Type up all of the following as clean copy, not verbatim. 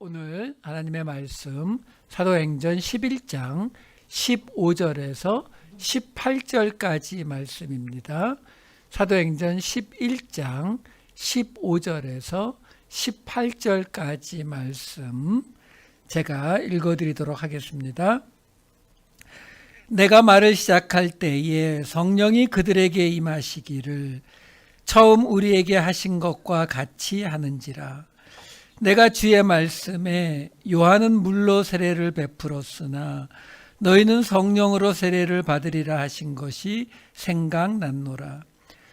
오늘 하나님의 말씀 사도행전 11장 15절에서 18절까지 말씀입니다. 사도행전 11장 15절에서 18절까지 말씀 제가 읽어드리도록 하겠습니다. 내가 말을 시작할 때에 성령이 그들에게 임하시기를 처음 우리에게 하신 것과 같이 하는지라. 내가 주의 말씀에 요한은 물로 세례를 베풀었으나 너희는 성령으로 세례를 받으리라 하신 것이 생각났노라.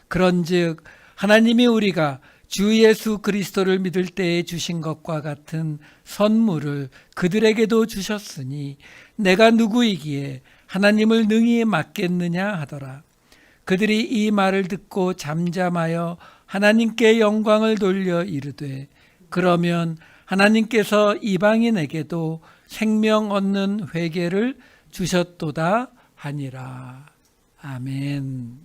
그런즉 하나님이 우리가 주 예수 그리스도를 믿을 때에 주신 것과 같은 선물을 그들에게도 주셨으니 내가 누구이기에 하나님을 능히 맡겠느냐 하더라. 그들이 이 말을 듣고 잠잠하여 하나님께 영광을 돌려 이르되 그러면 하나님께서 이방인에게도 생명 얻는 회개를 주셨도다 하니라. 아멘.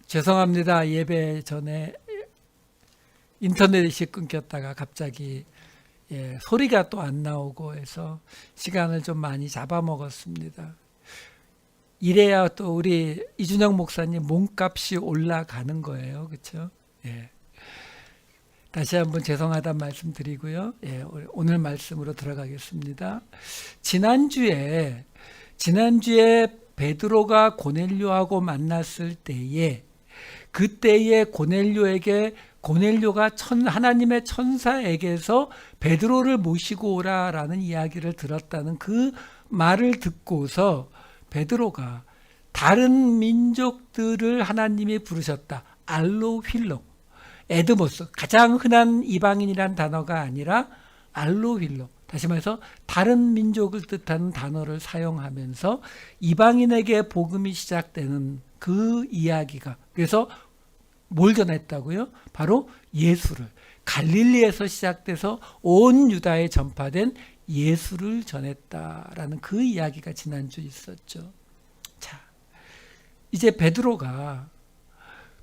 죄송합니다. 예배 전에 인터넷이 끊겼다가 갑자기 소리가 또 안 나오고 해서 시간을 좀 많이 잡아먹었습니다. 이래야 또 우리 이준영 목사님 몸값이 올라가는 거예요. 그렇죠? 다시 한번 죄송하다는 말씀 드리고요. 오늘 말씀으로 들어가겠습니다. 지난주에 베드로가 고넬료하고 만났을 때에 그때에 고넬료가 하나님의 천사에게서 베드로를 모시고 오라라는 이야기를 들었다는 그 말을 듣고서 베드로가 다른 민족들을 하나님이 부르셨다. 알로휠로 에드모스, 가장 흔한 이방인이란 단어가 아니라 알로휠로, 다시 말해서 다른 민족을 뜻하는 단어를 사용하면서 이방인에게 복음이 시작되는 그 이야기가, 그래서 뭘 전했다고요? 바로 예수를, 갈릴리에서 시작돼서 온 유다에 전파된 예수를 전했다라는 그 이야기가 지난주 있었죠. 자, 이제 베드로가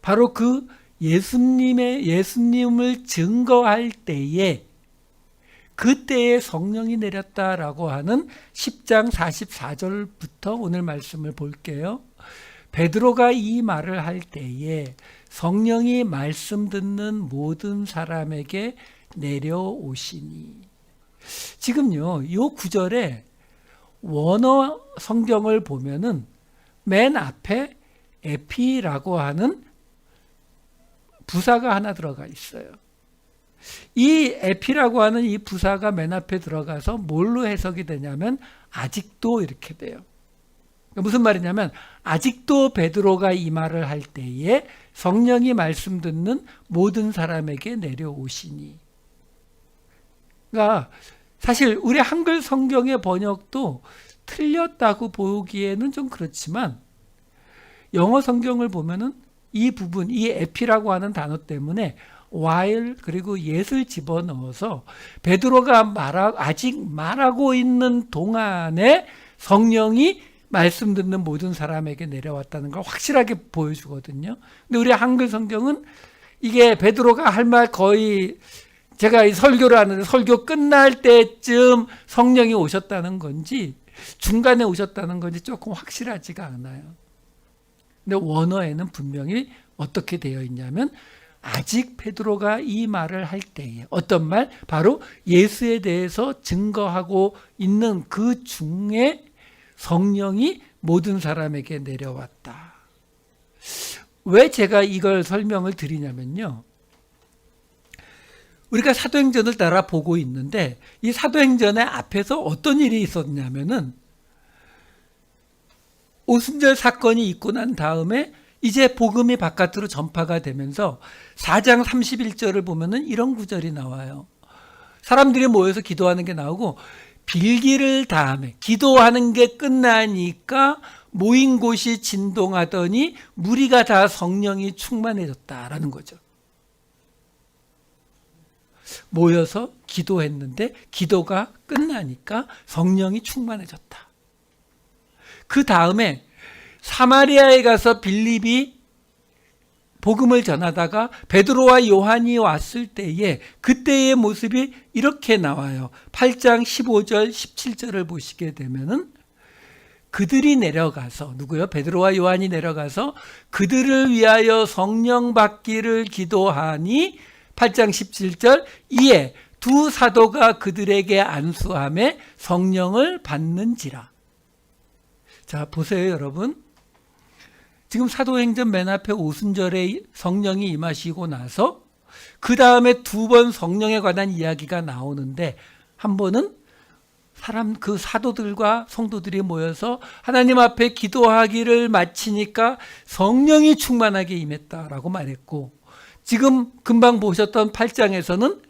바로 그 예수님을 증거할 때에 그때에 성령이 내렸다라고 하는 10장 44절부터 오늘 말씀을 볼게요. 베드로가 이 말을 할 때에 성령이 말씀 듣는 모든 사람에게 내려오시니. 지금요, 이 구절에 원어 성경을 보면은 맨 앞에 에피라고 하는 부사가 하나 들어가 있어요. 이 에피라고 하는 이 부사가 맨 앞에 들어가서 뭘로 해석이 되냐면 아직도 이렇게 돼요. 그러니까 무슨 말이냐면 아직도 베드로가 이 말을 할 때에 성령이 말씀 듣는 모든 사람에게 내려오시니. 그러니까 사실 우리 한글 성경의 번역도 틀렸다고 보기에는 좀 그렇지만 영어 성경을 보면은 이 부분, 이 에피라고 하는 단어 때문에 while 그리고 yet을 집어넣어서 베드로가 아직 말하고 있는 동안에 성령이 말씀 듣는 모든 사람에게 내려왔다는 걸 확실하게 보여주거든요. 근데 우리 한글 성경은 이게 베드로가 할 말 거의 제가 이 설교를 하는데 설교 끝날 때쯤 성령이 오셨다는 건지 중간에 오셨다는 건지 조금 확실하지가 않아요. 근데 원어에는 분명히 어떻게 되어 있냐면 아직 베드로가 이 말을 할 때에 어떤 말? 바로 예수에 대해서 증거하고 있는 그 중에 성령이 모든 사람에게 내려왔다. 왜 제가 이걸 설명을 드리냐면요. 우리가 사도행전을 따라 보고 있는데 이 사도행전의 앞에서 어떤 일이 있었냐면은 오순절 사건이 있고 난 다음에 이제 복음이 바깥으로 전파가 되면서 4장 31절을 보면은 이런 구절이 나와요. 사람들이 모여서 기도하는 게 나오고 빌기를 다음에 기도하는 게 끝나니까 모인 곳이 진동하더니 무리가 다 성령이 충만해졌다라는 거죠. 모여서 기도했는데 기도가 끝나니까 성령이 충만해졌다. 그 다음에 사마리아에 가서 빌립이 복음을 전하다가 베드로와 요한이 왔을 때에 그때의 모습이 이렇게 나와요. 8장 15절 17절을 보시게 되면은 그들이 내려가서, 누구요? 베드로와 요한이 내려가서 그들을 위하여 성령 받기를 기도하니 8장 17절 이에 두 사도가 그들에게 안수하며 성령을 받는지라. 자, 보세요, 여러분. 지금 사도행전 맨 앞에 오순절에 성령이 임하시고 나서 그 다음에 두 번 성령에 관한 이야기가 나오는데, 한 번은 그 사도들과 성도들이 모여서 하나님 앞에 기도하기를 마치니까 성령이 충만하게 임했다라고 말했고, 지금 금방 보셨던 8장에서는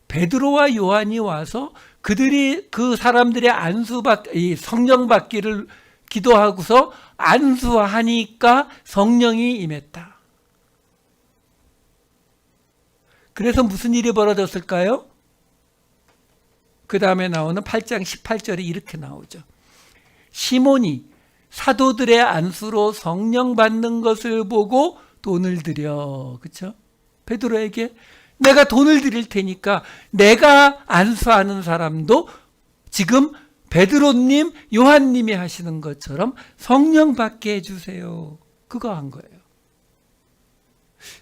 베드로와 요한이 와서 그들이 그 사람들의 성령 받기를 기도하고서 안수하니까 성령이 임했다. 그래서 무슨 일이 벌어졌을까요? 그 다음에 나오는 8장 18절이 이렇게 나오죠. 시몬이 사도들의 안수로 성령 받는 것을 보고 돈을 드려. 그렇죠? 베드로에게 내가 돈을 드릴 테니까 내가 안수하는 사람도 지금 베드로님, 요한님이 하시는 것처럼 성령 받게 해주세요. 그거 한 거예요.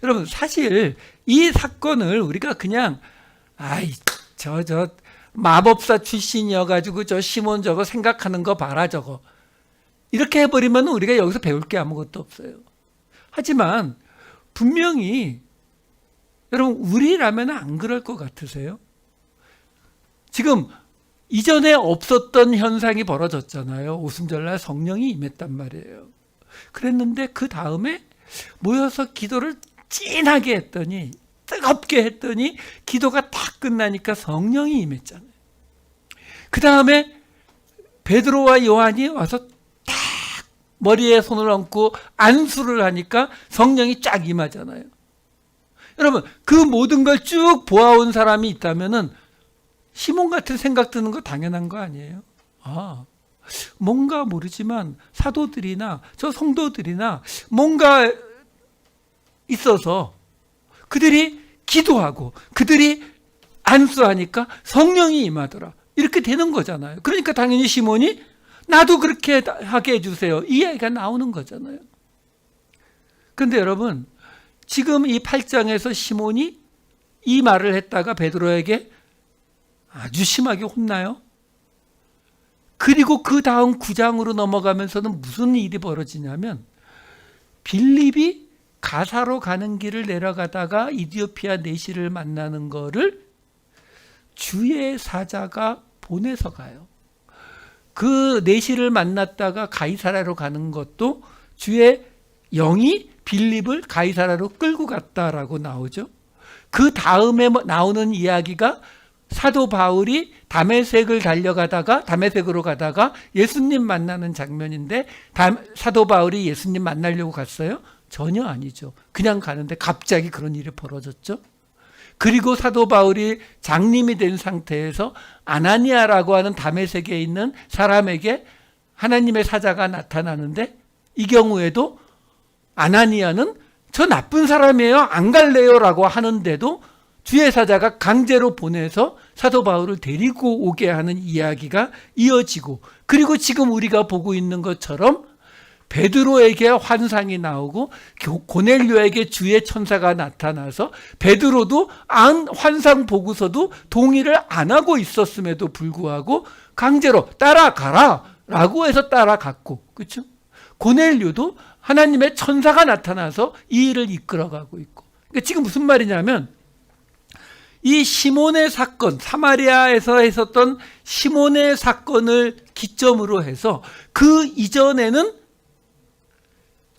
여러분, 사실 이 사건을 우리가 그냥 저 마법사 출신이어가지고 저 시몬 저거 생각하는 거 봐라 저거, 이렇게 해버리면 우리가 여기서 배울 게 아무것도 없어요. 하지만 분명히 여러분, 우리라면 안 그럴 것 같으세요? 지금 이전에 없었던 현상이 벌어졌잖아요. 오순절날 성령이 임했단 말이에요. 그랬는데 그 다음에 모여서 기도를 진하게 했더니, 뜨겁게 했더니 기도가 다 끝나니까 성령이 임했잖아요. 그 다음에 베드로와 요한이 와서 딱 머리에 손을 얹고 안수를 하니까 성령이 쫙 임하잖아요. 여러분, 그 모든 걸 쭉 보아온 사람이 있다면은 시몬 같은 생각 드는 거 당연한 거 아니에요? 뭔가 모르지만 사도들이나 저 성도들이나 뭔가 있어서 그들이 기도하고 그들이 안수하니까 성령이 임하더라. 이렇게 되는 거잖아요. 그러니까 당연히 시몬이 나도 그렇게 하게 해주세요. 이 이야기가 나오는 거잖아요. 그런데 여러분, 지금 이 8장에서 시몬이 이 말을 했다가 베드로에게 아주 심하게 혼나요. 그리고 그 다음 9장으로 넘어가면서는 무슨 일이 벌어지냐면, 빌립이 가사로 가는 길을 내려가다가 이디오피아 내시를 만나는 거를 주의 사자가 보내서 가요. 그 내시를 만났다가 가이사라로 가는 것도 주의 영이 빌립을 가이사라로 끌고 갔다라고 나오죠. 그 다음에 나오는 이야기가 사도 바울이 다메섹으로 가다가 예수님 만나는 장면인데, 사도 바울이 예수님 만나려고 갔어요? 전혀 아니죠. 그냥 가는데 갑자기 그런 일이 벌어졌죠. 그리고 사도 바울이 장님이 된 상태에서 아나니아라고 하는 다메섹에 있는 사람에게 하나님의 사자가 나타나는데, 이 경우에도 아나니아는 저 나쁜 사람이에요, 안 갈래요 라고 하는데도 주의 사자가 강제로 보내서 사도 바울을 데리고 오게 하는 이야기가 이어지고, 그리고 지금 우리가 보고 있는 것처럼 베드로에게 환상이 나오고 고넬료에게 주의 천사가 나타나서 베드로도 환상 보고서도 동의를 안 하고 있었음에도 불구하고 강제로 따라가라 라고 해서 따라갔고, 그렇죠? 고넬료도 하나님의 천사가 나타나서 이 일을 이끌어가고 있고. 그러니까 지금 무슨 말이냐면, 이 시몬의 사건, 사마리아에서 했었던 시몬의 사건을 기점으로 해서 그 이전에는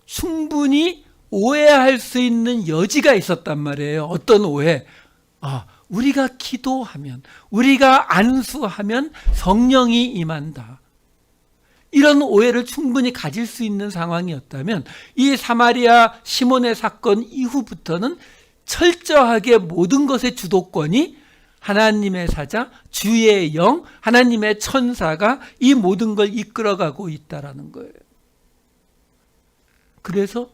충분히 오해할 수 있는 여지가 있었단 말이에요. 어떤 오해? 우리가 기도하면, 우리가 안수하면 성령이 임한다. 이런 오해를 충분히 가질 수 있는 상황이었다면, 이 사마리아 시몬의 사건 이후부터는 철저하게 모든 것의 주도권이 하나님의 사자, 주의 영, 하나님의 천사가 이 모든 걸 이끌어가고 있다라는 거예요. 그래서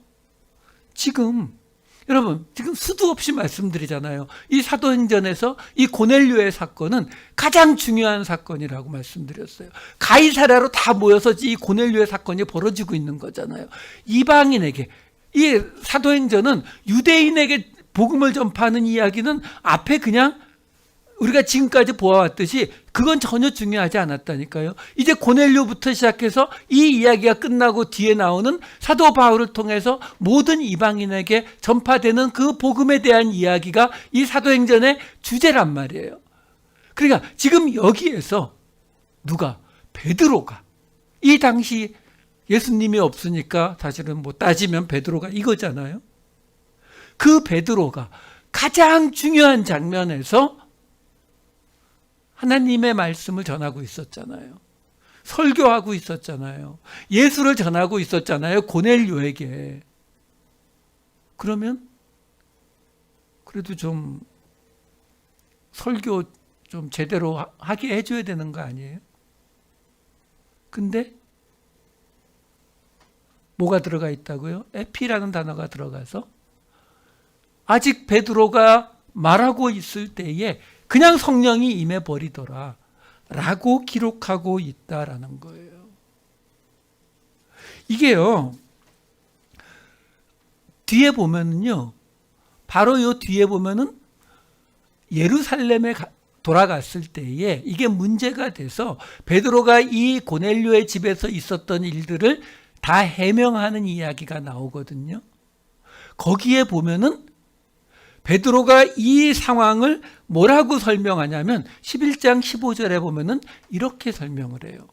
여러분 지금 수도 없이 말씀드리잖아요. 이 사도행전에서 이 고넬료의 사건은 가장 중요한 사건이라고 말씀드렸어요. 가이사랴로 다 모여서 이 고넬료의 사건이 벌어지고 있는 거잖아요. 이방인에게, 이 사도행전은 유대인에게 복음을 전파하는 이야기는 앞에 그냥 우리가 지금까지 보아왔듯이 그건 전혀 중요하지 않았다니까요. 이제 고넬료부터 시작해서 이 이야기가 끝나고 뒤에 나오는 사도 바울을 통해서 모든 이방인에게 전파되는 그 복음에 대한 이야기가 이 사도행전의 주제란 말이에요. 그러니까 지금 여기에서 누가? 베드로가, 이 당시 예수님이 없으니까 사실은 뭐 따지면 베드로가 이거잖아요. 그 베드로가 가장 중요한 장면에서 하나님의 말씀을 전하고 있었잖아요. 설교하고 있었잖아요. 예수를 전하고 있었잖아요. 고넬료에게. 그러면 그래도 좀 설교 좀 제대로 하게 해줘야 되는 거 아니에요? 근데 뭐가 들어가 있다고요? 에피라는 단어가 들어가서 아직 베드로가 말하고 있을 때에 그냥 성령이 임해버리더라 라고 기록하고 있다라는 거예요. 이게요, 뒤에 보면은요, 바로 요 뒤에 보면은 예루살렘에 돌아갔을 때에 이게 문제가 돼서 베드로가 이 고넬료의 집에서 있었던 일들을 다 해명하는 이야기가 나오거든요. 거기에 보면은 베드로가 이 상황을 뭐라고 설명하냐면 11장 15절에 보면은 이렇게 설명을 해요.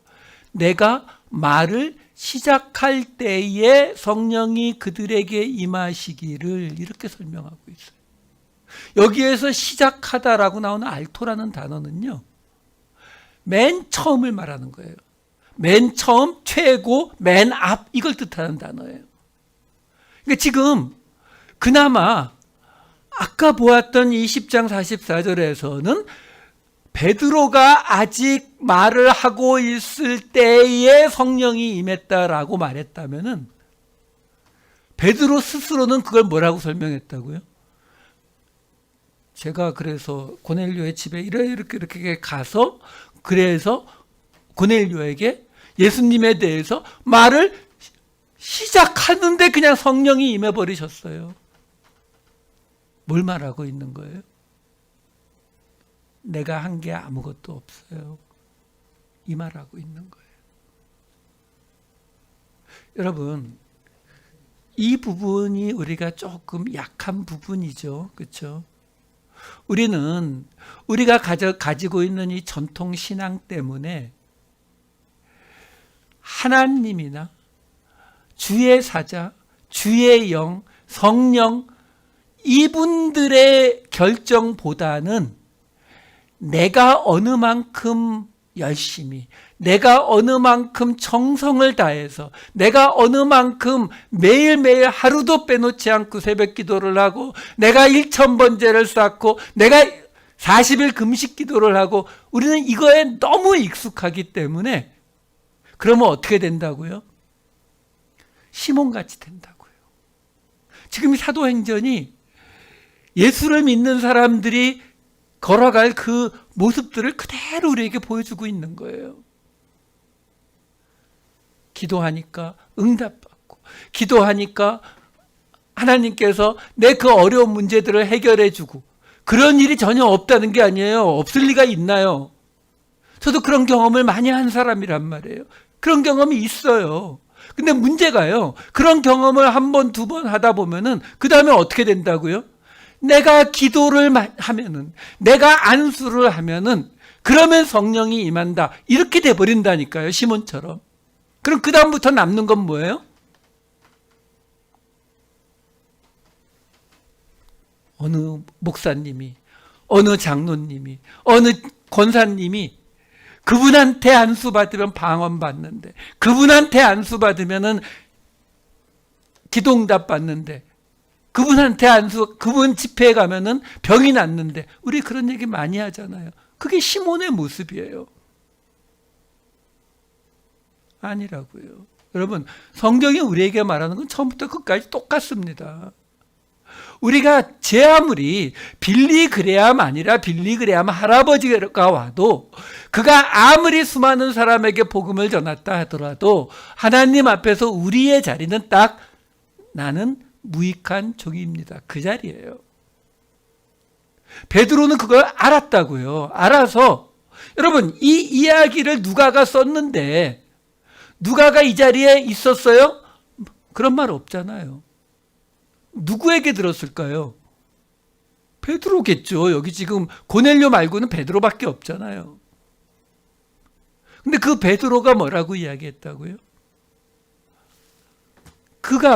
내가 말을 시작할 때에 성령이 그들에게 임하시기를, 이렇게 설명하고 있어요. 여기에서 시작하다라고 나오는 알토라는 단어는요, 맨 처음을 말하는 거예요. 맨 처음, 최고, 맨 앞, 이걸 뜻하는 단어예요. 그러니까 지금 그나마 아까 보았던 이 10장 44절에서는 베드로가 아직 말을 하고 있을 때에 성령이 임했다라고 말했다면은 베드로 스스로는 그걸 뭐라고 설명했다고요? 제가 그래서 고넬료의 집에 이렇게 가서 그래서 고넬료에게 예수님에 대해서 말을 시작하는데 그냥 성령이 임해버리셨어요. 뭘 말하고 있는 거예요? 내가 한 게 아무것도 없어요. 이 말하고 있는 거예요. 여러분, 이 부분이 우리가 조금 약한 부분이죠. 그렇죠? 우리는 우리가 가지고 있는 이 전통 신앙 때문에 하나님이나 주의 사자, 주의 영, 성령, 이분들의 결정보다는 내가 어느 만큼 열심히, 내가 어느 만큼 정성을 다해서, 내가 어느 만큼 매일매일 하루도 빼놓지 않고 새벽 기도를 하고, 내가 1000번제를 쌓고, 내가 40일 금식 기도를 하고, 우리는 이거에 너무 익숙하기 때문에 그러면 어떻게 된다고요? 시몬같이 된다고요. 지금 사도행전이 예수를 믿는 사람들이 걸어갈 그 모습들을 그대로 우리에게 보여주고 있는 거예요. 기도하니까 응답받고, 기도하니까 하나님께서 내 그 어려운 문제들을 해결해 주고, 그런 일이 전혀 없다는 게 아니에요. 없을 리가 있나요? 저도 그런 경험을 많이 한 사람이란 말이에요. 그런 경험이 있어요. 근데 문제가요, 그런 경험을 한 번, 두 번 하다 보면은 그 다음에 어떻게 된다고요? 내가 기도를 하면은, 내가 안수를 하면은, 그러면 성령이 임한다. 이렇게 돼버린다니까요, 시몬처럼. 그럼 그 다음부터 남는 건 뭐예요? 어느 목사님이, 어느 장로님이, 어느 권사님이 그분한테 안수 받으면 방언 받는데, 그분한테 안수 받으면은 기도응답 받는데, 그분한테 그분 집회에 가면은 병이 낫는데, 우리 그런 얘기 많이 하잖아요. 그게 시몬의 모습이에요. 아니라고요. 여러분, 성경이 우리에게 말하는 건 처음부터 끝까지 똑같습니다. 우리가 제 아무리 빌리그레암 아니라 빌리그레암 할아버지가 와도 그가 아무리 수많은 사람에게 복음을 전했다 하더라도 하나님 앞에서 우리의 자리는 딱 나는 무익한 종입니다. 그 자리예요. 베드로는 그걸 알았다고요. 알아서 여러분 이 이야기를 누가가 썼는데 누가가 이 자리에 있었어요? 그런 말 없잖아요. 누구에게 들었을까요? 베드로겠죠. 여기 지금 고넬료 말고는 베드로밖에 없잖아요. 근데 그 베드로가 뭐라고 이야기했다고요?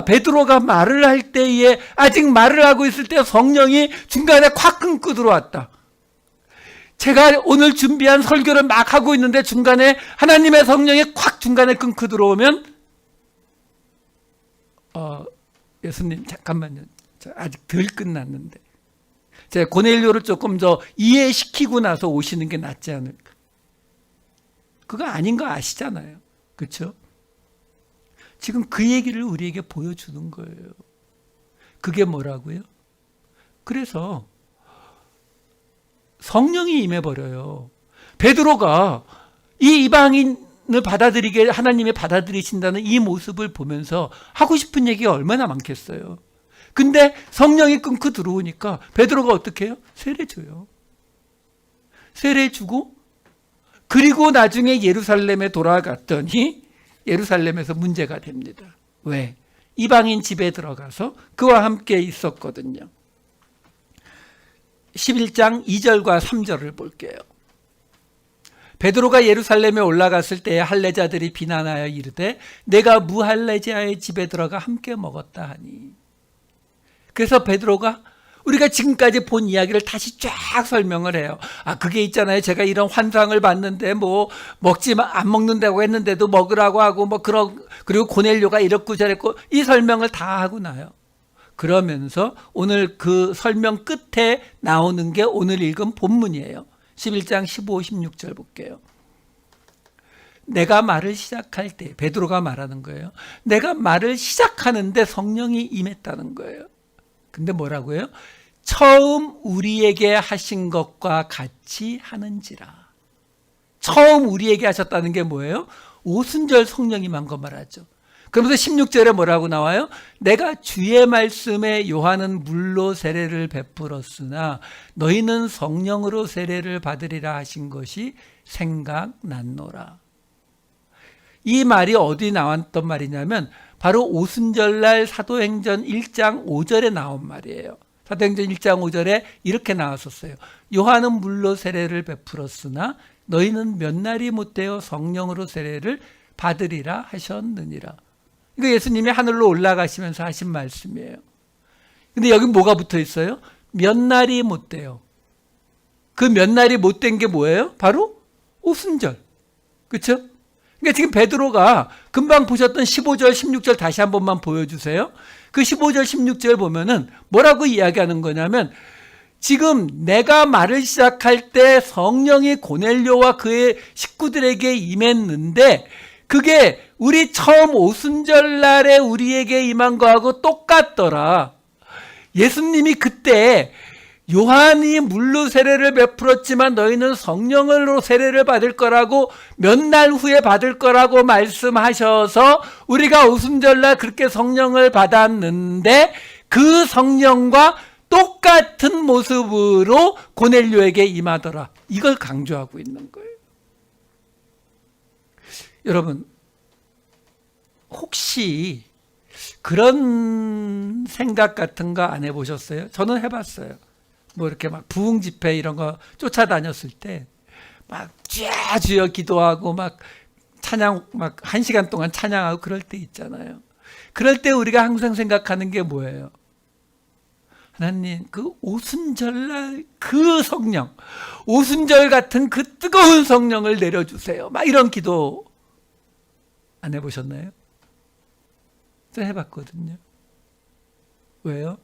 베드로가 말을 할 때에 아직 말을 하고 있을 때 성령이 중간에 콱 끊고 들어왔다. 제가 오늘 준비한 설교를 막 하고 있는데 중간에 하나님의 성령이 콱 중간에 끊고 들어오면 예수님 잠깐만요. 아직 덜 끝났는데 제가 고넬료를 조금 더 이해시키고 나서 오시는 게 낫지 않을까. 그거 아닌 거 아시잖아요. 그렇죠? 지금 그 얘기를 우리에게 보여주는 거예요. 그게 뭐라고요? 그래서 성령이 임해버려요. 베드로가 이 이방인을 받아들이게 하나님이 받아들이신다는 이 모습을 보면서 하고 싶은 얘기가 얼마나 많겠어요. 근데 성령이 끊고 들어오니까 베드로가 어떻게 해요? 세례 줘요. 세례 주고 그리고 나중에 예루살렘에 돌아갔더니 예루살렘에서 문제가 됩니다. 왜? 이방인 집에 들어가서 그와 함께 있었거든요. 11장 2절과 3절을 볼게요. 베드로가 예루살렘에 올라갔을 때에 할례자들이 비난하여 이르되 내가 무할례자의 집에 들어가 함께 먹었다 하니. 그래서 베드로가 우리가 지금까지 본 이야기를 다시 쫙 설명을 해요. 그게 있잖아요. 제가 이런 환상을 봤는데 안 먹는다고 했는데도 먹으라고 하고 그리고 고넬료가 이랬고 저랬고 이 설명을 다 하고 나요. 그러면서 오늘 그 설명 끝에 나오는 게 오늘 읽은 본문이에요. 11장 15, 16절 볼게요. 내가 말을 시작할 때 베드로가 말하는 거예요. 내가 말을 시작하는데 성령이 임했다는 거예요. 근데 뭐라고요? 처음 우리에게 하신 것과 같이 하는지라. 처음 우리에게 하셨다는 게 뭐예요? 오순절 성령이 만 거 말하죠. 그러면서 16절에 뭐라고 나와요? 내가 주의 말씀에 요한은 물로 세례를 베풀었으나 너희는 성령으로 세례를 받으리라 하신 것이 생각났노라. 이 말이 어디 나왔던 말이냐면 바로 오순절날 사도행전 1장 5절에 나온 말이에요. 사도행전 1장 5절에 이렇게 나왔었어요. 요한은 물로 세례를 베풀었으나 너희는 몇 날이 못되어 성령으로 세례를 받으리라 하셨느니라. 이거 예수님이 하늘로 올라가시면서 하신 말씀이에요. 근데 여기 뭐가 붙어 있어요? 몇 날이 못돼요. 그 몇 날이 못된 게 뭐예요? 바로 오순절. 그렇죠? 그러니까 지금 베드로가 금방 보셨던 15절, 16절 다시 한 번만 보여주세요. 그 15절, 16절 보면은 뭐라고 이야기하는 거냐면 지금 내가 말을 시작할 때 성령이 고넬료와 그의 식구들에게 임했는데 그게 우리 처음 오순절 날에 우리에게 임한 거하고 똑같더라. 예수님이 그때 요한이 물로 세례를 베풀었지만 너희는 성령으로 세례를 받을 거라고 몇 날 후에 받을 거라고 말씀하셔서 우리가 오순절날 그렇게 성령을 받았는데 그 성령과 똑같은 모습으로 고넬료에게 임하더라. 이걸 강조하고 있는 거예요. 여러분 혹시 그런 생각 같은 거 안 해보셨어요? 저는 해봤어요. 이렇게 막 부흥 집회 이런 거 쫓아다녔을 때 막 주여 기도하고 막 찬양 막 1시간 동안 찬양하고 그럴 때 있잖아요. 그럴 때 우리가 항상 생각하는 게 뭐예요? 하나님 그 오순절날 그 성령, 오순절 같은 그 뜨거운 성령을 내려주세요. 막 이런 기도 안 해보셨나요? 저 해봤거든요. 왜요?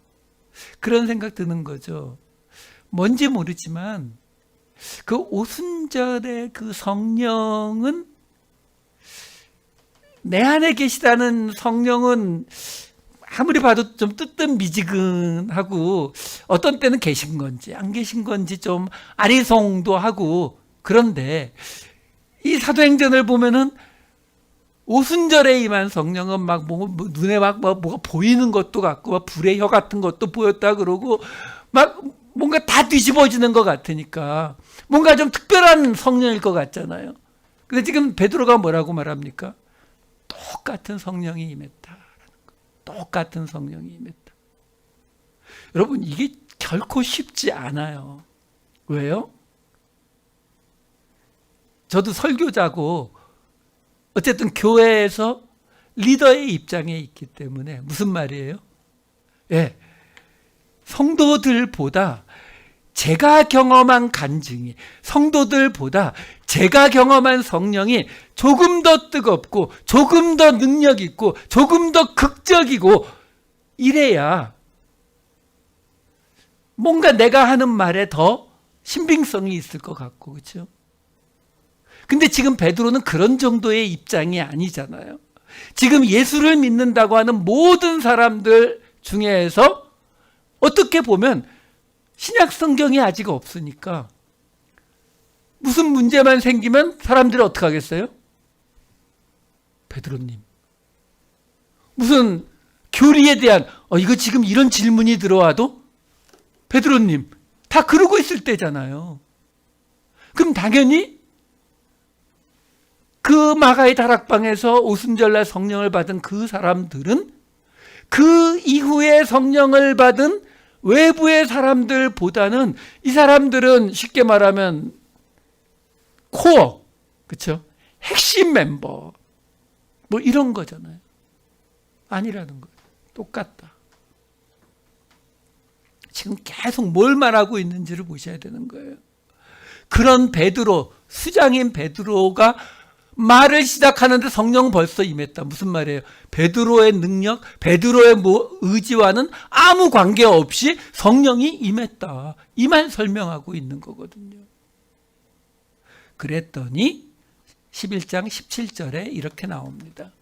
그런 생각 드는 거죠. 뭔지 모르지만 그 오순절의 그 성령은 내 안에 계시다는 성령은 아무리 봐도 좀 뜨뜻미지근하고 어떤 때는 계신 건지 안 계신 건지 좀 아리송도 하고, 그런데 이 사도행전을 보면은 오순절에 임한 성령은 막 눈에 막 뭐가 보이는 것도 같고 막 불의 혀 같은 것도 보였다 그러고 막 뭔가 다 뒤집어지는 것 같으니까 뭔가 좀 특별한 성령일 것 같잖아요. 근데 지금 베드로가 뭐라고 말합니까? 똑같은 성령이 임했다. 똑같은 성령이 임했다. 여러분, 이게 결코 쉽지 않아요. 왜요? 저도 설교자고 어쨌든 교회에서 리더의 입장에 있기 때문에 무슨 말이에요? 예, 성도들보다 제가 경험한 간증이, 성도들보다 제가 경험한 성령이 조금 더 뜨겁고 조금 더 능력 있고 조금 더 극적이고 이래야 뭔가 내가 하는 말에 더 신빙성이 있을 것 같고, 그렇죠? 근데 지금 베드로는 그런 정도의 입장이 아니잖아요. 지금 예수를 믿는다고 하는 모든 사람들 중에서 어떻게 보면 신약 성경이 아직 없으니까 무슨 문제만 생기면 사람들이 어떻게 하겠어요? 베드로님. 무슨 교리에 대한 이거 지금 이런 질문이 들어와도 베드로님. 다 그러고 있을 때잖아요. 그럼 당연히 그 마가의 다락방에서 오순절날 성령을 받은 그 사람들은 그 이후에 성령을 받은 외부의 사람들보다는 이 사람들은 쉽게 말하면 코어, 그렇죠? 핵심 멤버 뭐 이런 거잖아요. 아니라는 거예요. 똑같다. 지금 계속 뭘 말하고 있는지를 보셔야 되는 거예요. 그런 베드로, 수장인 베드로가 말을 시작하는데 성령 벌써 임했다. 무슨 말이에요? 베드로의 능력, 베드로의 의지와는 아무 관계없이 성령이 임했다. 이만 설명하고 있는 거거든요. 그랬더니 11장 17절에 이렇게 나옵니다.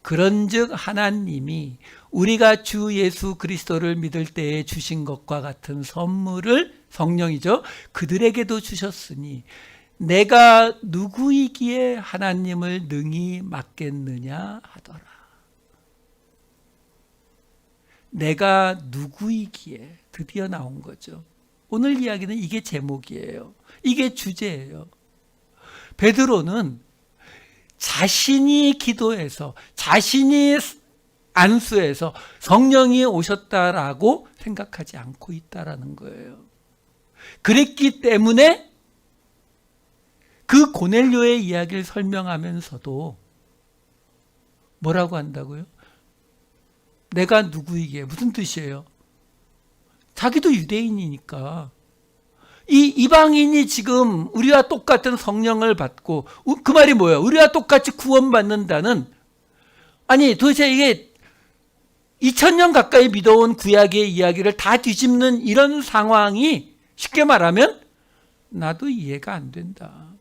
그런즉 하나님이 우리가 주 예수 그리스도를 믿을 때에 주신 것과 같은 선물을, 성령이죠, 그들에게도 주셨으니 내가 누구이기에 하나님을 능히 맡겠느냐 하더라. 내가 누구이기에, 드디어 나온 거죠. 오늘 이야기는 이게 제목이에요. 이게 주제예요. 베드로는 자신이 기도해서, 자신이 안수해서 성령이 오셨다라고 생각하지 않고 있다라는 거예요. 그랬기 때문에 그 고넬료의 이야기를 설명하면서도 뭐라고 한다고요? 내가 누구이기에, 무슨 뜻이에요? 자기도 유대인이니까 이 이방인이 지금 우리와 똑같은 성령을 받고, 그 말이 뭐예요? 우리와 똑같이 구원받는다는, 아니 도대체 이게 2000년 가까이 믿어온 구약의 이야기를 다 뒤집는 이런 상황이 쉽게 말하면 나도 이해가 안 된다.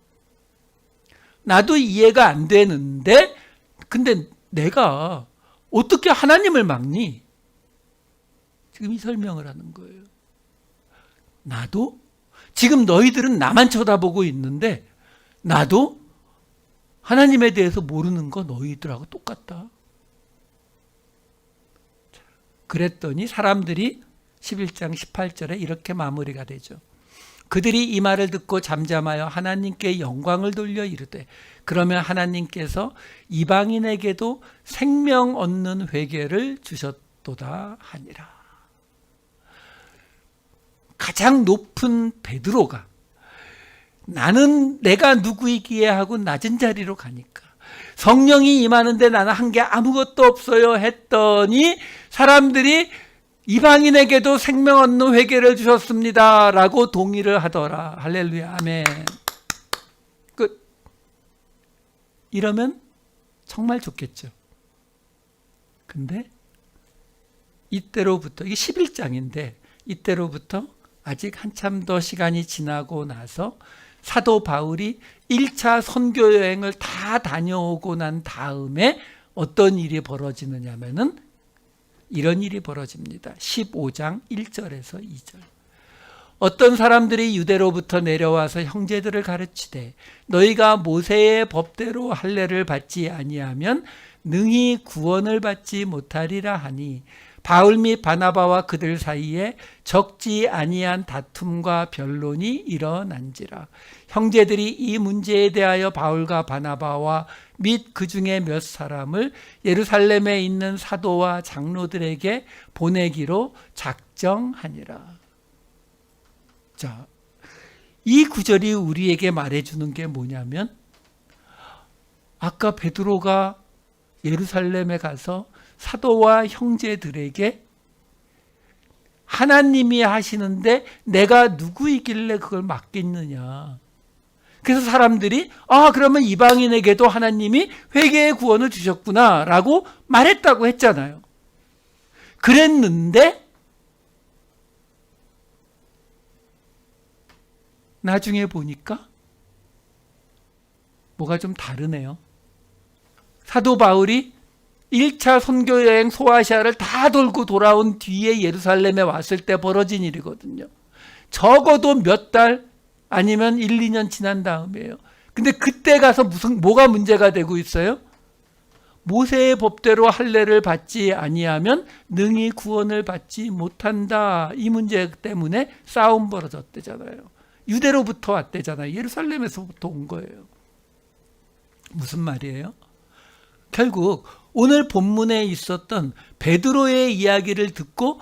나도 이해가 안 되는데 근데 내가 어떻게 하나님을 막니? 지금 이 설명을 하는 거예요. 나도? 지금 너희들은 나만 쳐다보고 있는데 나도 하나님에 대해서 모르는 거 너희들하고 똑같다. 그랬더니 사람들이 11장 18절에 이렇게 마무리가 되죠. 그들이 이 말을 듣고 잠잠하여 하나님께 영광을 돌려 이르되, 그러면 하나님께서 이방인에게도 생명 얻는 회개를 주셨도다 하니라. 가장 높은 베드로가 나는 내가 누구이기에 하고 낮은 자리로 가니까 성령이 임하는데 나는 한 게 아무것도 없어요 했더니 사람들이 이방인에게도 생명 얻는 회개를 주셨습니다 라고 동의를 하더라. 할렐루야, 아멘. 끝. 이러면 정말 좋겠죠. 근데 이때로부터, 이게 11장인데 이때로부터 아직 한참 더 시간이 지나고 나서 사도 바울이 1차 선교 여행을 다 다녀오고 난 다음에 어떤 일이 벌어지느냐면은 이런 일이 벌어집니다. 15장 1절에서 2절. 어떤 사람들이 유대로부터 내려와서 형제들을 가르치되 너희가 모세의 법대로 할례를 받지 아니하면 능히 구원을 받지 못하리라 하니 바울 및 바나바와 그들 사이에 적지 아니한 다툼과 변론이 일어난지라. 형제들이 이 문제에 대하여 바울과 바나바와 및 그 중에 몇 사람을 예루살렘에 있는 사도와 장로들에게 보내기로 작정하니라. 자, 이 구절이 우리에게 말해주는 게 뭐냐면, 아까 베드로가 예루살렘에 가서 사도와 형제들에게 하나님이 하시는데 내가 누구이길래 그걸 맡겠느냐. 그래서 사람들이 그러면 이방인에게도 하나님이 회개의 구원을 주셨구나 라고 말했다고 했잖아요. 그랬는데 나중에 보니까 뭐가 좀 다르네요. 사도 바울이 1차 선교여행 소아시아를 다 돌고 돌아온 뒤에 예루살렘에 왔을 때 벌어진 일이거든요. 적어도 몇 달 아니면 1, 2년 지난 다음이에요. 근데 그때 가서 뭐가 문제가 되고 있어요? 모세의 법대로 할례를 받지 아니하면 능히 구원을 받지 못한다. 이 문제 때문에 싸움 벌어졌대잖아요. 유대로부터 왔대잖아요. 예루살렘에서부터 온 거예요. 무슨 말이에요? 결국 오늘 본문에 있었던 베드로의 이야기를 듣고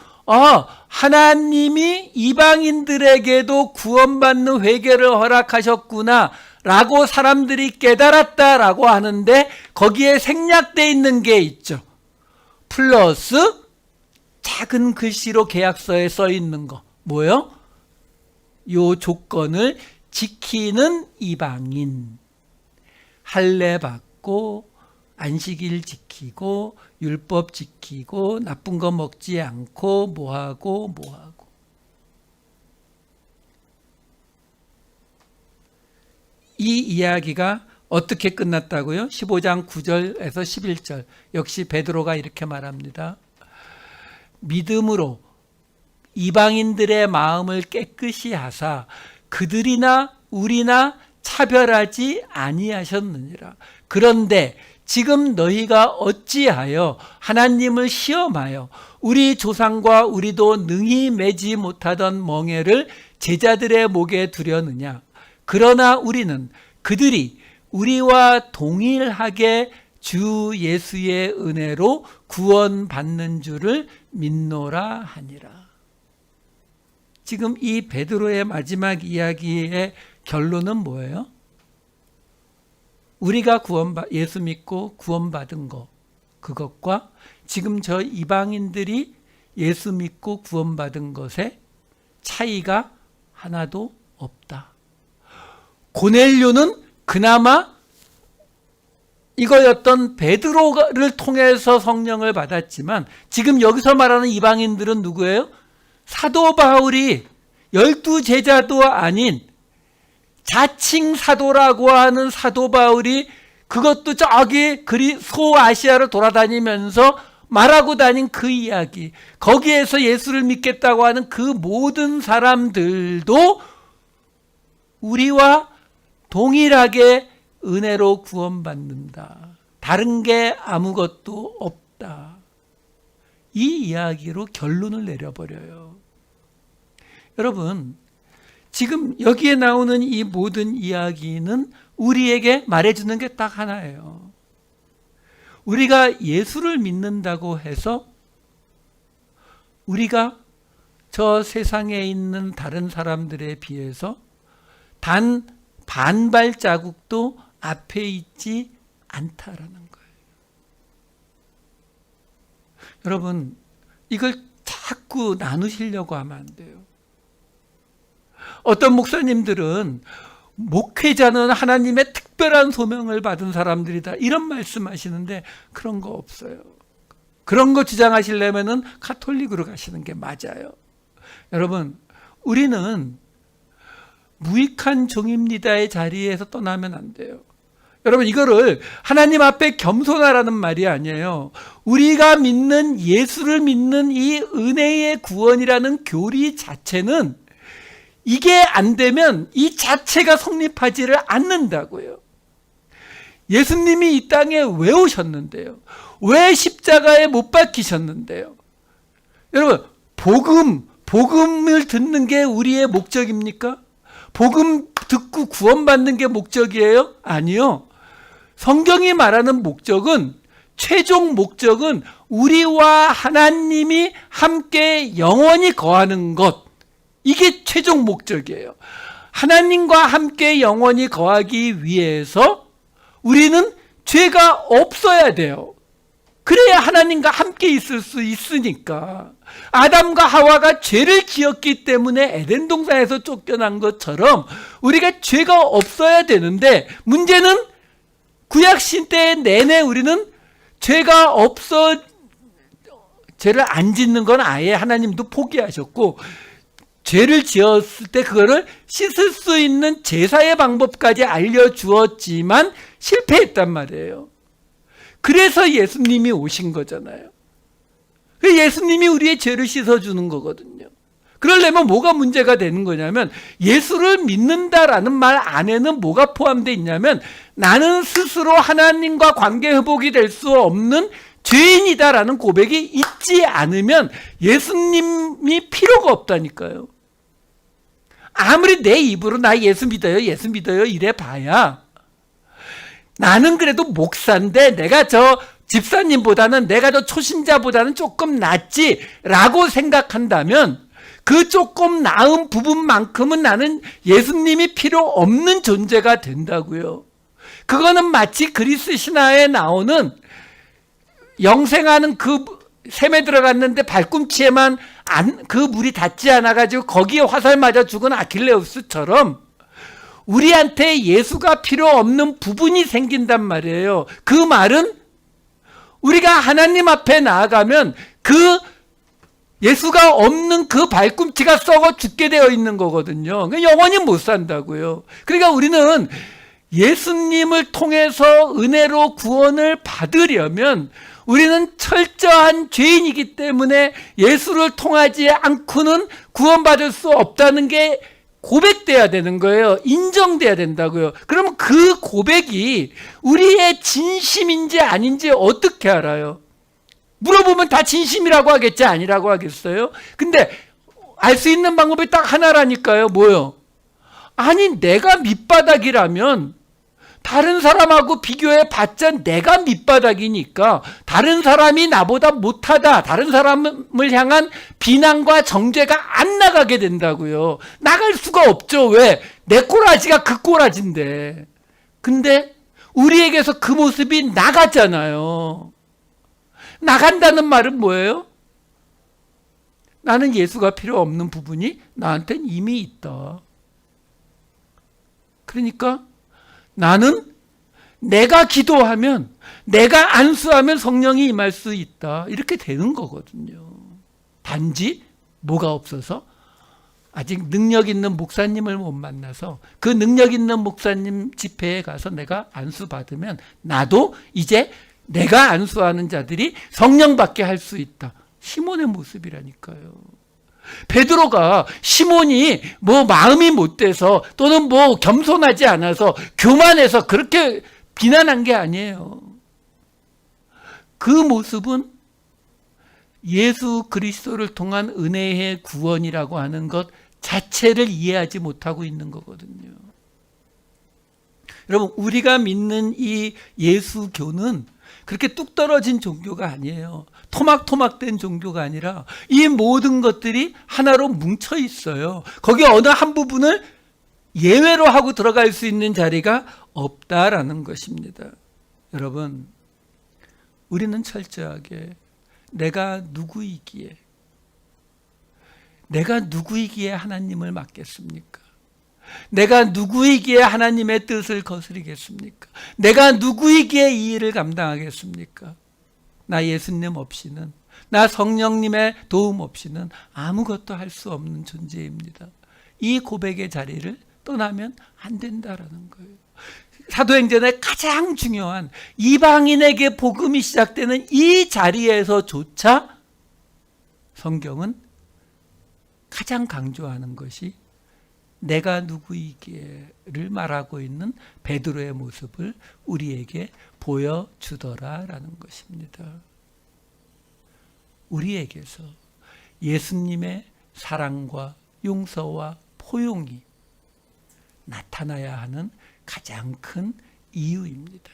하나님이 이방인들에게도 구원받는 회개를 허락하셨구나 라고 사람들이 깨달았다라고 하는데, 거기에 생략되어 있는 게 있죠. 플러스 작은 글씨로 계약서에 써 있는 거. 뭐요? 요 조건을 지키는 이방인, 할례 받고 안식일 지키고 율법 지키고 나쁜 거 먹지 않고 뭐하고. 이 이야기가 어떻게 끝났다고요? 15장 9절에서 11절. 역시 베드로가 이렇게 말합니다. 믿음으로 이방인들의 마음을 깨끗이 하사 그들이나 우리나 차별하지 아니하셨느니라. 그런데 지금 너희가 어찌하여 하나님을 시험하여 우리 조상과 우리도 능히 매지 못하던 멍에를 제자들의 목에 두려느냐. 그러나 우리는 그들이 우리와 동일하게 주 예수의 은혜로 구원받는 줄을 믿노라 하니라. 지금 이 베드로의 마지막 이야기의 결론은 뭐예요? 우리가 예수 믿고 구원받은 것, 그것과 지금 저 이방인들이 예수 믿고 구원받은 것에 차이가 하나도 없다. 고넬료는 그나마 이거였던 베드로를 통해서 성령을 받았지만, 지금 여기서 말하는 이방인들은 누구예요? 사도 바울이 12제자도 아닌 자칭 사도라고 하는 사도 바울이, 그것도 저기 소아시아를 돌아다니면서 말하고 다닌 그 이야기, 거기에서 예수를 믿겠다고 하는 그 모든 사람들도 우리와 동일하게 은혜로 구원받는다. 다른 게 아무것도 없다. 이 이야기로 결론을 내려버려요. 여러분, 지금 여기에 나오는 이 모든 이야기는 우리에게 말해주는 게 딱 하나예요. 우리가 예수를 믿는다고 해서 우리가 저 세상에 있는 다른 사람들에 비해서 단 반발자국도 앞에 있지 않다라는 거예요. 여러분, 이걸 자꾸 나누시려고 하면 안 돼요. 어떤 목사님들은 목회자는 하나님의 특별한 소명을 받은 사람들이다, 이런 말씀하시는데 그런 거 없어요. 그런 거 주장하시려면은 가톨릭으로 가시는 게 맞아요. 여러분, 우리는 무익한 종입니다의 자리에서 떠나면 안 돼요. 여러분, 이거를 하나님 앞에 겸손하라는 말이 아니에요. 우리가 믿는, 예수를 믿는 이 은혜의 구원이라는 교리 자체는 이게 안 되면 이 자체가 성립하지를 않는다고요. 예수님이 이 땅에 왜 오셨는데요? 왜 십자가에 못 박히셨는데요? 여러분, 복음을 듣는 게 우리의 목적입니까? 복음 듣고 구원받는 게 목적이에요? 아니요. 성경이 말하는 목적은, 최종 목적은 우리와 하나님이 함께 영원히 거하는 것. 이게 최종 목적이에요. 하나님과 함께 영원히 거하기 위해서 우리는 죄가 없어야 돼요. 그래야 하나님과 함께 있을 수 있으니까. 아담과 하와가 죄를 지었기 때문에 에덴 동산에서 쫓겨난 것처럼 우리가 죄가 없어야 되는데, 문제는 구약 시대 내내 우리는 죄가 없어, 죄를 안 짓는 건 아예 하나님도 포기하셨고, 죄를 지었을 때 그거를 씻을 수 있는 제사의 방법까지 알려주었지만 실패했단 말이에요. 그래서 예수님이 오신 거잖아요. 예수님이 우리의 죄를 씻어주는 거거든요. 그러려면 뭐가 문제가 되는 거냐면, 예수를 믿는다라는 말 안에는 뭐가 포함되어 있냐면, 나는 스스로 하나님과 관계 회복이 될 수 없는 죄인이다라는 고백이 있지 않으면 예수님이 필요가 없다니까요. 아무리 내 입으로 나 예수 믿어요, 예수 믿어요 이래 봐야, 나는 그래도 목사인데 내가 저 집사님보다는, 내가 저 초신자보다는 조금 낫지라고 생각한다면, 그 조금 나은 부분만큼은 나는 예수님이 필요 없는 존재가 된다고요. 그거는 마치 그리스 신화에 나오는 영생하는 그 샘에 들어갔는데 발꿈치에만 그 물이 닿지 않아가지고 거기에 화살 맞아 죽은 아킬레우스처럼 우리한테 예수가 필요 없는 부분이 생긴단 말이에요. 그 말은 우리가 하나님 앞에 나아가면 그 예수가 없는 그 발꿈치가 썩어 죽게 되어 있는 거거든요. 영원히 못 산다고요. 그러니까 우리는 예수님을 통해서 은혜로 구원을 받으려면 우리는 철저한 죄인이기 때문에 예수를 통하지 않고는 구원받을 수 없다는 게 고백돼야 되는 거예요. 인정돼야 된다고요. 그러면 그 고백이 우리의 진심인지 아닌지 어떻게 알아요? 물어보면 다 진심이라고 하겠지, 아니라고 하겠어요? 근데 알 수 있는 방법이 딱 하나라니까요. 뭐요? 아니, 내가 밑바닥이라면 다른 사람하고 비교해 봤자 내가 밑바닥이니까 다른 사람이 나보다 못하다, 다른 사람을 향한 비난과 정죄가 안 나가게 된다고요. 나갈 수가 없죠. 왜? 내 꼬라지가 그 꼬라지인데. 근데 우리에게서 그 모습이 나갔잖아요. 나간다는 말은 뭐예요? 나는 예수가 필요 없는 부분이 나한테는 이미 있다. 그러니까 나는 내가 기도하면, 내가 안수하면 성령이 임할 수 있다. 이렇게 되는 거거든요. 단지 뭐가 없어서 아직 능력 있는 목사님을 못 만나서 그 능력 있는 목사님 집회에 가서 내가 안수 받으면 나도 이제 내가 안수하는 자들이 성령 받게 할 수 있다. 시몬의 모습이라니까요. 베드로가 시몬이 뭐 마음이 못돼서 또는 뭐 겸손하지 않아서 교만해서 그렇게 비난한 게 아니에요. 그 모습은 예수 그리스도를 통한 은혜의 구원이라고 하는 것 자체를 이해하지 못하고 있는 거거든요. 여러분, 우리가 믿는 이 예수교는 그렇게 뚝 떨어진 종교가 아니에요. 토막토막된 종교가 아니라 이 모든 것들이 하나로 뭉쳐 있어요. 거기 어느 한 부분을 예외로 하고 들어갈 수 있는 자리가 없다라는 것입니다. 여러분, 우리는 철저하게 내가 누구이기에 하나님을 맡겠습니까? 내가 누구이기에 하나님의 뜻을 거스리겠습니까? 내가 누구이기에 이 일을 감당하겠습니까? 나 예수님 없이는, 나 성령님의 도움 없이는 아무것도 할 수 없는 존재입니다. 이 고백의 자리를 떠나면 안 된다라는 거예요. 사도행전의 가장 중요한 이방인에게 복음이 시작되는 이 자리에서조차 성경은 가장 강조하는 것이 내가 누구이기를 말하고 있는 베드로의 모습을 우리에게 보여주더라라는 것입니다. 우리에게서 예수님의 사랑과 용서와 포용이 나타나야 하는 가장 큰 이유입니다.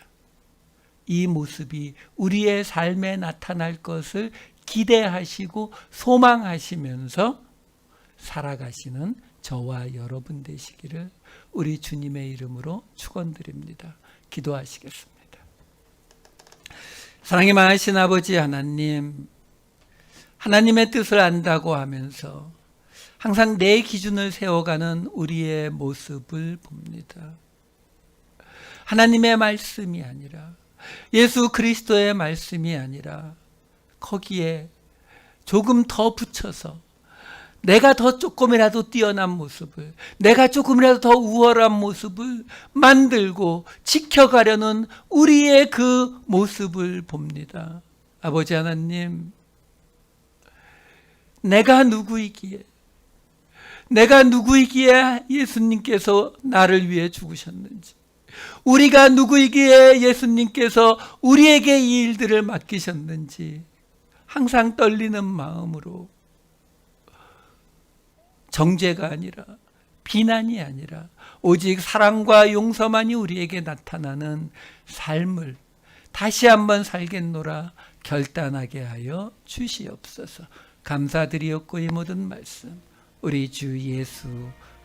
이 모습이 우리의 삶에 나타날 것을 기대하시고 소망하시면서 살아가시는 저와 여러분 되시기를 우리 주님의 이름으로 축원드립니다. 기도하시겠습니다. 사랑이 많으신 아버지 하나님, 하나님의 뜻을 안다고 하면서 항상 내 기준을 세워가는 우리의 모습을 봅니다. 하나님의 말씀이 아니라, 예수 그리스도의 말씀이 아니라 거기에 조금 더 붙여서 내가 더 조금이라도 뛰어난 모습을, 내가 조금이라도 더 우월한 모습을 만들고 지켜가려는 우리의 그 모습을 봅니다. 아버지 하나님, 내가 누구이기에 예수님께서 나를 위해 죽으셨는지, 우리가 누구이기에 예수님께서 우리에게 이 일들을 맡기셨는지 항상 떨리는 마음으로 정죄가 아니라, 비난이 아니라 오직 사랑과 용서만이 우리에게 나타나는 삶을 다시 한번 살겠노라 결단하게 하여 주시옵소서. 감사드리옵고 이 모든 말씀 우리 주 예수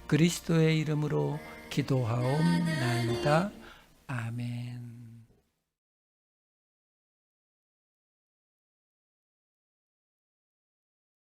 그리스도의 이름으로 기도하옵나이다. 아멘.